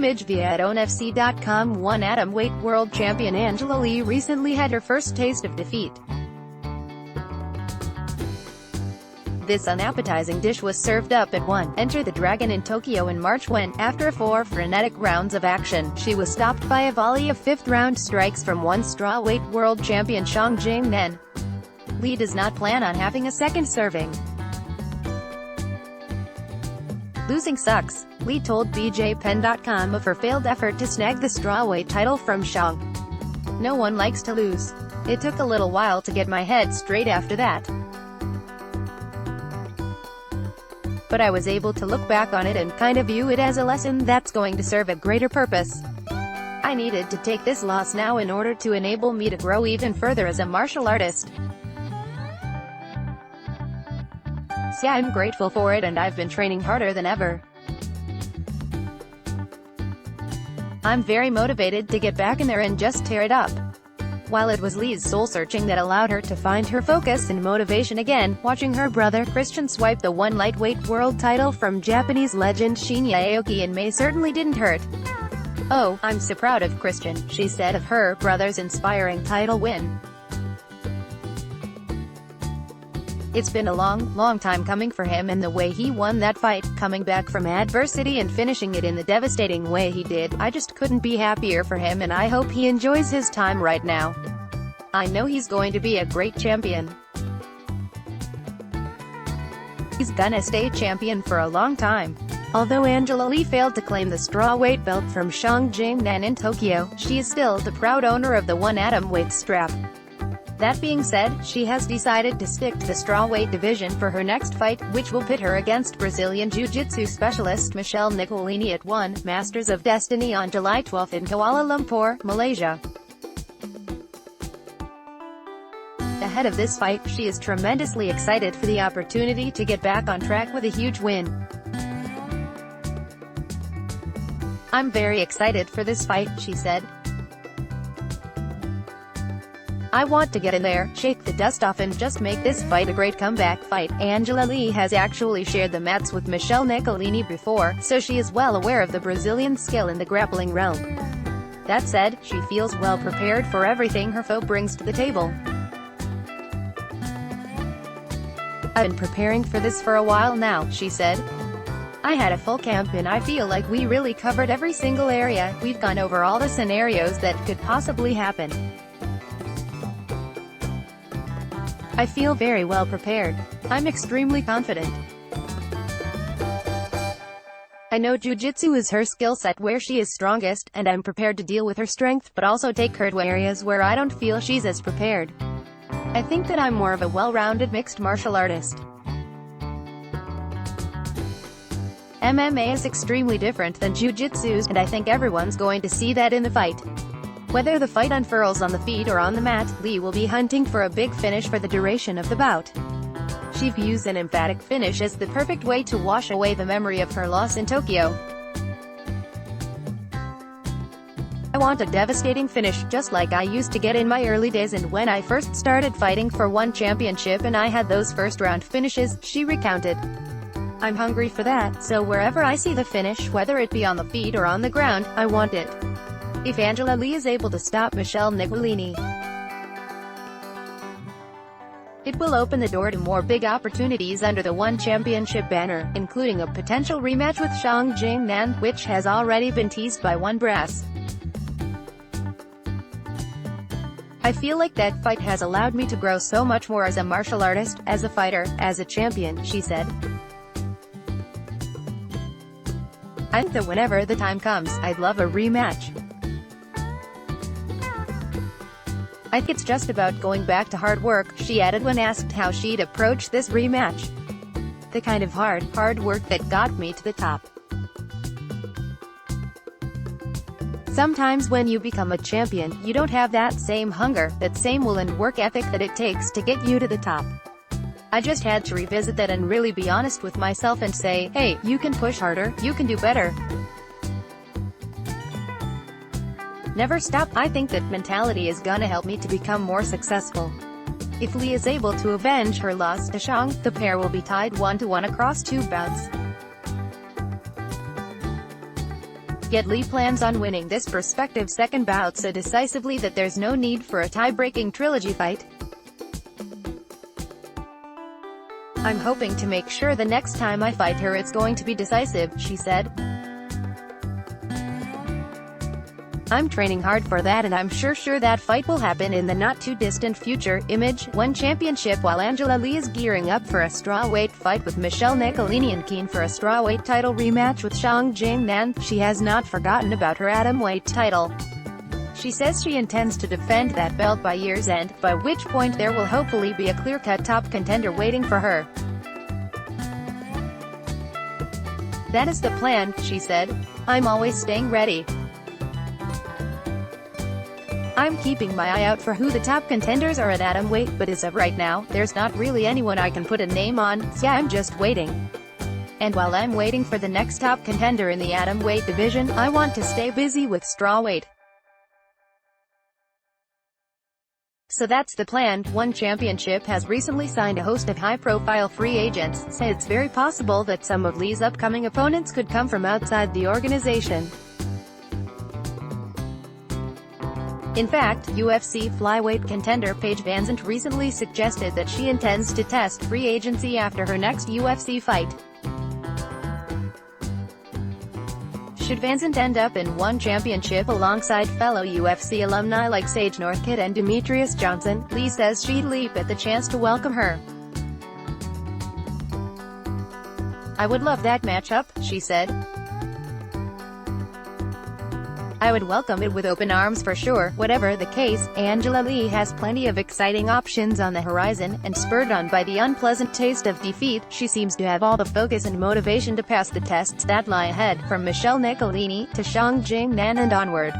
footage via atomfc.com. One Atomweight world champion Angela Lee recently had her first taste of defeat. This unappetizing dish was served up at 1. Enter the Dragon in Tokyo in March when, after 4 frenetic rounds of action, she was stopped by a volley of fifth-round strikes from one strawweight world champion Xiong Jing. Then, Lee does not plan on having a second serving. Losing sucks, Lee told BJPen.com of her failed effort to snag the strawweight title from Xiong. No one likes to lose. It took a little while to get my head straight after that. But I was able to look back on it and kind of view it as a lesson that's going to serve a greater purpose. I needed to take this loss now in order to enable me to grow even further as a martial artist. So yeah, I'm grateful for it, and I've been training harder than ever. I'm very motivated to get back in there and just tear it up. While it was Lee's soul-searching that allowed her to find her focus and motivation again, watching her brother Christian swipe the one lightweight world title from Japanese legend Shinya Aoki in May certainly didn't hurt. "Oh, I'm so proud of Christian," she said of her brother's inspiring title win. "It's been a long time coming for him, and the way he won that fight, coming back from adversity and finishing it in the devastating way he did, I just couldn't be happier for him, and I hope he enjoys his time right now. I know he's going to be a great champion. He's gonna stay champion for a long time." Although Angela Lee failed to claim the strawweight belt from Xiong Jing in Tokyo, she is still the proud owner of the one atomweight strap. That being said, she has decided to stick to the strawweight division for her next fight, which will pit her against Brazilian Jiu-Jitsu specialist Michelle Nicolini at 1 Masters of Destiny on July 12 in Kuala Lumpur, Malaysia. Ahead of this fight, she is tremendously excited for the opportunity to get back on track with a huge win. "I'm very excited for this fight," she said. "I want to get in there, shake the dust off, and just make this fight a great comeback fight." Angela Lee has actually shared the mats with Michelle Nicolini before, so she is well aware of the Brazilian skill in the grappling realm. That said, she feels well prepared for everything her foe brings to the table. "I've been preparing for this for a while now," she said. "I had a full camp and I feel like we really covered every single area. We've gone over all the scenarios that could possibly happen. I feel very well prepared. I'm extremely confident. I know Jiu-Jitsu is her skill set where she is strongest, and I'm prepared to deal with her strength, but also take her to areas where I don't feel she's as prepared. I think that I'm more of a well-rounded mixed martial artist. MMA is extremely different than Jiu-Jitsu's, and I think everyone's going to see that in the fight. Whether the fight unfurls on the feet or on the mat, Lee will be hunting for a big finish for the duration of the bout. She views an emphatic finish as the perfect way to wash away the memory of her loss in Tokyo. "I want a devastating finish, just like I used to get in my early days and when I first started fighting for one championship and I had those first-round finishes," she recounted. "I'm hungry for that, so wherever I see the finish, whether it be on the feet or on the ground, I want it." If Angela Lee is able to stop Michelle Nicolini, it will open the door to more big opportunities under the One Championship banner, including a potential rematch with Xiong Jing, which has already been teased by One Brass. "I feel like that fight has allowed me to grow so much more as a martial artist, as a fighter, as a champion," she said. "I think that whenever the time comes, I'd love a rematch. I think it's just about going back to hard work," she added when asked how she'd approach this rematch. "The kind of hard work that got me to the top. Sometimes when you become a champion, you don't have that same hunger, that same will and work ethic that it takes to get you to the top. I just had to revisit that and really be honest with myself and say, hey, you can push harder, you can do better. Never stop. I think that mentality is gonna help me to become more successful." If Lee is able to avenge her loss to Xiong, the pair will be tied 1-1 across 2 bouts. Yet Lee plans on winning this prospective second bout so decisively that there's no need for a tie-breaking trilogy fight. "I'm hoping to make sure the next time I fight her it's going to be decisive," she said. "I'm training hard for that and I'm sure that fight will happen in the not-too-distant future." Image, One Championship. While Angela Lee is gearing up for a strawweight fight with Michelle Nicolini and keen for a strawweight title rematch with Xiong Jing, she has not forgotten about her Atomweight title. She says she intends to defend that belt by year's end, by which point there will hopefully be a clear-cut top contender waiting for her. "That is the plan," she said. "I'm always staying ready. I'm keeping my eye out for who the top contenders are at Atomweight, but as of right now, there's not really anyone I can put a name on, so yeah, I'm just waiting. And while I'm waiting for the next top contender in the Atomweight division, I want to stay busy with Strawweight. So that's the plan." One Championship has recently signed a host of high-profile free agents, so it's very possible that some of Lee's upcoming opponents could come from outside the organization. In fact, UFC flyweight contender Paige VanZant recently suggested that she intends to test free agency after her next UFC fight. Should VanZant end up in One Championship alongside fellow UFC alumni like Sage Northcutt and Demetrius Johnson, Lee says she'd leap at the chance to welcome her. "I would love that matchup," she said. "I would welcome it with open arms for sure." Whatever the case, Angela Lee has plenty of exciting options on the horizon, and spurred on by the unpleasant taste of defeat, she seems to have all the focus and motivation to pass the tests that lie ahead, from Michelle Nicolini to Xiong Jing and onward.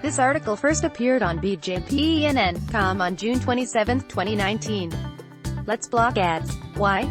This article first appeared on BJPNN.com on June 27, 2019. Let's block ads. Why?